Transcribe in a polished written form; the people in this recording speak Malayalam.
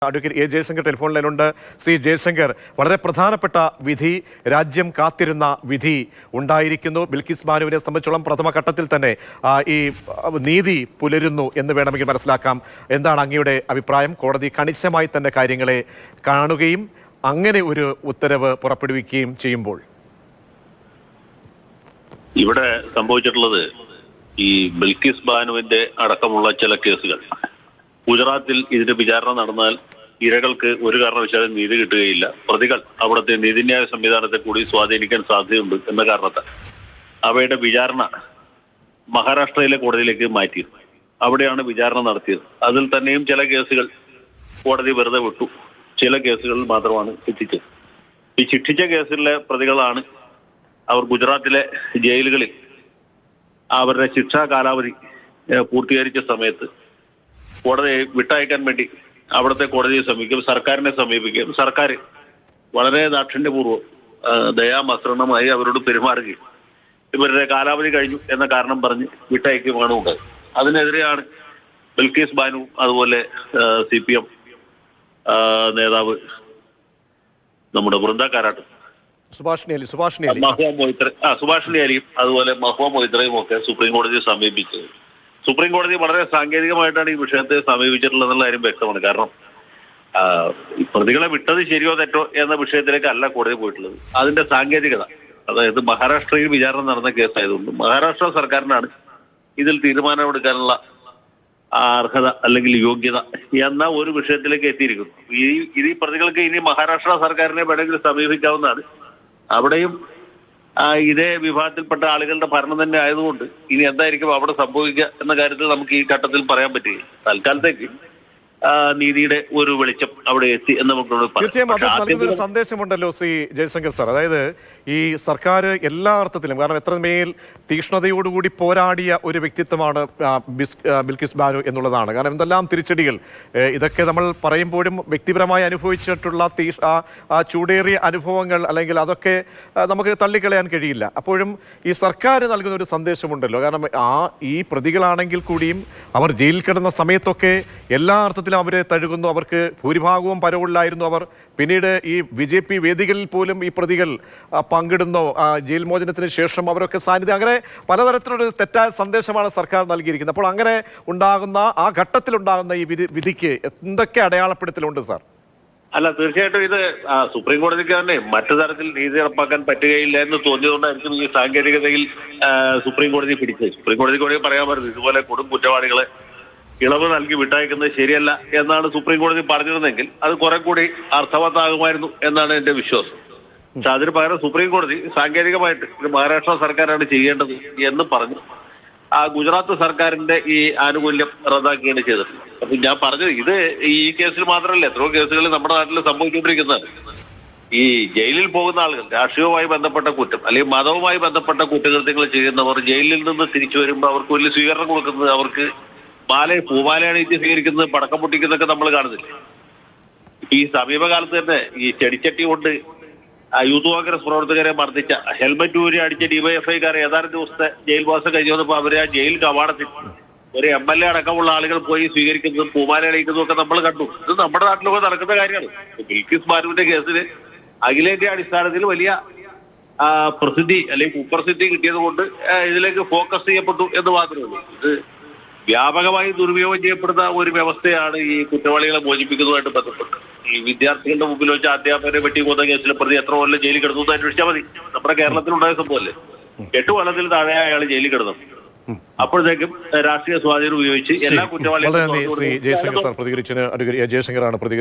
അഡ്വക്കേറ്റ് എ ജയശങ്കർ ടെലിഫോൺ ലൈനുണ്ട്. ശ്രീ ജയശങ്കർ, വളരെ പ്രധാനപ്പെട്ട വിധി, രാജ്യം കാത്തിരുന്ന വിധി ഉണ്ടായിരിക്കുന്നു. ബിൽക്കിസ് ബാനുവിനെ സംബന്ധിച്ചോളം പ്രഥമ ഘട്ടത്തിൽ തന്നെ ഈ നീതി പുലരുന്നു എന്ന് വേണമെങ്കിൽ മനസ്സിലാക്കാം. എന്താണ് അങ്ങയുടെ അഭിപ്രായം? കോടതി കണിശമായി തന്നെ കാര്യങ്ങളെ കാണുകയും അങ്ങനെ ഒരു ഉത്തരവ് പുറപ്പെടുവിക്കുകയും ചെയ്യുമ്പോൾ ഇവിടെ സംഭവിച്ചിട്ടുള്ളത് ഈ ബിൽക്കിസ് ബാനുവിന്റെ അടക്കമുള്ള ചില കേസുകൾ ഗുജറാത്തിൽ ഇതിന്റെ വിചാരണ നടന്നാൽ ഇരകൾക്ക് ഒരു കാരണവശാലും നീതി കിട്ടുകയില്ല. പ്രതികൾ അവിടുത്തെ നീതിന്യായ സംവിധാനത്തെ കൂടി സ്വാധീനിക്കാൻ സാധ്യതയുണ്ട് എന്ന കാരണത്താൽ അവയുടെ വിചാരണ മഹാരാഷ്ട്രയിലെ കോടതിയിലേക്ക് മാറ്റിയത്. അവിടെയാണ് വിചാരണ നടത്തിയത്. അതിൽ തന്നെയും ചില കേസുകൾ കോടതി വെറുതെ വിട്ടു. ചില കേസുകളിൽ മാത്രമാണ് ശിക്ഷിച്ചത്. ഈ ശിക്ഷിച്ച കേസുകളിലെ പ്രതികളാണ് അവർ ഗുജറാത്തിലെ ജയിലുകളിൽ അവരുടെ ശിക്ഷാ കാലാവധി പൂർത്തീകരിച്ച സമയത്ത് കോടതിയെ വിട്ടയക്കാൻ വേണ്ടി അവിടുത്തെ കോടതിയെ സമീപിക്കും, സർക്കാരിനെ സമീപിക്കും. സർക്കാർ വളരെ ദാക്ഷിണ്യപൂർവ്വം ദയാമസൃണമായി അവരോട് പെരുമാറുകയും ഇവരുടെ കാലാവധി കഴിഞ്ഞു എന്ന കാരണം പറഞ്ഞ് വിട്ടയക്കുകയാണ് ഉണ്ടായത്. അതിനെതിരെയാണ് ബിൽക്കിസ് ബാനു, അതുപോലെ CPM നേതാവ് നമ്മുടെ വൃന്ദ കാരാട്ട്, സുഭാഷിണി അലിയും അതുപോലെ മഹുവ മൊയ്ത്രയും ഒക്കെ സുപ്രീം കോടതിയെ സമീപിച്ചത്. സുപ്രീം കോടതി വളരെ സാങ്കേതികമായിട്ടാണ് ഈ വിഷയത്തെ സമീപിച്ചിട്ടുള്ളതെന്നുള്ള കാര്യം വ്യക്തമാണ്. കാരണം പ്രതികളെ വിട്ടത് ശരിയോ തെറ്റോ എന്ന വിഷയത്തിലേക്കല്ല കോടതി പോയിട്ടുള്ളത്. അതിന്റെ സാങ്കേതികത, അതായത് മഹാരാഷ്ട്രയിൽ വിചാരണ നടന്ന കേസായതുകൊണ്ട് മഹാരാഷ്ട്ര സർക്കാരിനാണ് ഇതിൽ തീരുമാനമെടുക്കാനുള്ള അർഹത അല്ലെങ്കിൽ യോഗ്യത എന്ന ഒരു വിഷയത്തിലേക്ക് എത്തിയിരിക്കുന്നു. ഈ പ്രതികൾക്ക് ഇനി മഹാരാഷ്ട്ര സർക്കാരിനെ വേണമെങ്കിൽ സമീപിക്കാവുന്നതാണ്. അവിടെയും ഇതേ വിഭാഗത്തിൽപ്പെട്ട ആളുകളുടെ ഭരണം തന്നെ ആയതുകൊണ്ട് ഇനി എന്തായിരിക്കും അവിടെ സംഭവിക്കുക എന്ന കാര്യത്തിൽ നമുക്ക് ഈ ഘട്ടത്തിൽ പറയാൻ പറ്റുകയില്ല. തൽക്കാലത്തേക്ക് നീതിയുടെ ഒരു വെളിച്ചം അവിടെ എത്തി എന്ന് നമുക്ക് തീർച്ചയായും അത് നൽകുന്നൊരു സന്ദേശമുണ്ടല്ലോ ശ്രീ ജയശങ്കർ സാർ. അതായത് ഈ സർക്കാർ എല്ലാ അർത്ഥത്തിലും, കാരണം എത്രമേൽ തീക്ഷ്ണതയോടുകൂടി പോരാടിയ ഒരു വ്യക്തിത്വമാണ് ബിൽക്കിസ് ബാനു എന്നുള്ളതാണ്. കാരണം എന്തെല്ലാം തിരിച്ചടികൾ, ഇതൊക്കെ നമ്മൾ പറയുമ്പോഴും വ്യക്തിപരമായി അനുഭവിച്ചിട്ടുള്ള ചൂടേറിയ അനുഭവങ്ങൾ അല്ലെങ്കിൽ അതൊക്കെ നമുക്ക് തള്ളിക്കളയാൻ കഴിയില്ല. അപ്പോഴും ഈ സർക്കാർ നൽകുന്ന ഒരു സന്ദേശമുണ്ടല്ലോ. കാരണം ഈ പ്രതികളാണെങ്കിൽ കൂടിയും അവർ ജയിലിൽ കിടന്ന സമയത്തൊക്കെ എല്ലാ അർത്ഥത്തിലും അവരെ തഴുകുന്നു. അവർക്ക് ഭൂരിഭാഗവും പരോളിലായിരുന്നു അവർ. പിന്നീട് ഈ BJP വേദികളിൽ പോലും ഈ പ്രതികൾ പങ്കിടുന്നു. ജയിൽ മോചനത്തിന് ശേഷം അവരൊക്കെ സാന്നിധ്യം, അങ്ങനെ പലതരത്തിലുള്ള തെറ്റായ സന്ദേശമാണ് സർക്കാർ നൽകിയിരിക്കുന്നത്. അപ്പോൾ അങ്ങനെ ഉണ്ടാകുന്ന ആ ഘട്ടത്തിലുണ്ടാകുന്ന ഈ വിധിക്ക് എന്തൊക്കെ അടയാളപ്പെടുത്തലുണ്ട് സാർ? അല്ല, തീർച്ചയായിട്ടും ഇത് സുപ്രീം കോടതിക്ക് തന്നെ മറ്റു തരത്തിൽ നീതി നടപ്പാക്കാൻ പറ്റുകയില്ല എന്ന് തോന്നിയതുകൊണ്ടായിരിക്കും ഈ സാങ്കേതികതയിൽ സുപ്രീം കോടതി പിടിച്ചത്. സുപ്രീം കോടതിക്ക് പറയാൻ പറ്റുന്നത് ഇതുപോലെ കൊടും കുറ്റവാളികളെ ഇളവ് നൽകി വിട്ടയക്കുന്നത് ശരിയല്ല എന്നാണ് സുപ്രീം കോടതി പറഞ്ഞിരുന്നെങ്കിൽ അത് കുറെ കൂടി അർത്ഥവത്താകുമായിരുന്നു എന്നാണ് എന്റെ വിശ്വാസം. പക്ഷെ അതിന് പകരം സുപ്രീം കോടതി സാങ്കേതികമായിട്ട് മഹാരാഷ്ട്ര സർക്കാരാണ് ചെയ്യേണ്ടത് എന്ന് പറഞ്ഞു ഗുജറാത്ത് സർക്കാരിന്റെ ഈ ആനുകൂല്യം റദ്ദാക്കുകയാണ് ചെയ്തത്. അപ്പൊ ഞാൻ പറഞ്ഞത് ഇത് ഈ കേസിൽ മാത്രമല്ല, എത്രയോ കേസുകൾ നമ്മുടെ നാട്ടിൽ സംഭവിച്ചുകൊണ്ടിരിക്കുന്നതാണ്. ഈ ജയിലിൽ പോകുന്ന ആളുകൾ രാഷ്ട്രീയവുമായി ബന്ധപ്പെട്ട കുറ്റം അല്ലെങ്കിൽ മതവുമായി ബന്ധപ്പെട്ട കുറ്റകൃത്യങ്ങൾ ചെയ്യുന്നവർ ജയിലിൽ നിന്ന് തിരിച്ചു വരുമ്പോൾ അവർക്ക് വലിയ സ്വീകരണം കൊടുക്കുന്നത്, അവർക്ക് പൂമാലയാണ് ഇത് സ്വീകരിക്കുന്നത്, പടക്കം പൊട്ടിക്കുന്നതൊക്കെ നമ്മൾ കാണുന്നില്ല. ഈ സമീപകാലത്ത് തന്നെ ഈ ചെടിച്ചട്ടി കൊണ്ട് യൂത്ത് കോൺഗ്രസ് പ്രവർത്തകരെ മർദ്ദിച്ച, ഹെൽമറ്റ് ഊരി അടിച്ച DYFIക്കാരെ ഏതാനും ദിവസത്തെ ജയിൽ വാസം കഴിഞ്ഞു വന്നപ്പോൾ അവരെ ആ ജയിൽ കവാടത്തിൽ ഒരു MLA അടക്കമുള്ള ആളുകൾ പോയി സ്വീകരിക്കുന്നതും പൂമാല അണിയിക്കുന്നതും ഒക്കെ നമ്മൾ കണ്ടു. ഇത് നമ്മുടെ നാട്ടിലൊക്കെ നടക്കുന്ന കാര്യമാണ്. ബിൽക്കിസ് ബാനുവിന്റെ കേസിന് അഖിലേന്ത്യാ അടിസ്ഥാനത്തിൽ വലിയ പ്രസിദ്ധി അല്ലെങ്കിൽ കുപ്രസിദ്ധി കിട്ടിയത് കൊണ്ട് ഇതിലേക്ക് ഫോക്കസ് ചെയ്യപ്പെട്ടു എന്ന് മാത്രമേ ഉള്ളൂ. ഇത് വ്യാപകമായി ദുരുപയോഗം ചെയ്യപ്പെടുന്ന ഒരു വ്യവസ്ഥയാണ് ഈ കുറ്റവാളികളെ മോചിപ്പിക്കുന്നതുമായിട്ട് ബന്ധപ്പെട്ട്. ഈ വിദ്യാർത്ഥികളുടെ മുമ്പിൽ വെച്ച് അധ്യാപകരെ വെട്ടിക്കൊന്ന കേസിലെ പ്രതി എത്ര കൊല്ലം ജയിലിൽ കിടന്നു എന്ന് അന്വേഷിച്ചാൽ മതി. നമ്മുടെ കേരളത്തിലുണ്ടായ സംഭവമല്ലേ, 8 കൊല്ലത്തിൽ താഴെ അയാൾ ജയിലിൽ കിടന്നു. അപ്പോഴത്തേക്കും രാഷ്ട്രീയ സ്വാധീനം ഉപയോഗിച്ച് എല്ലാ കുറ്റവാളികളും ജയശങ്കർ സാർ പ്രതികരിച്ചതിന് ജയശങ്കറാണ് പ്രതികരിച്ചത്.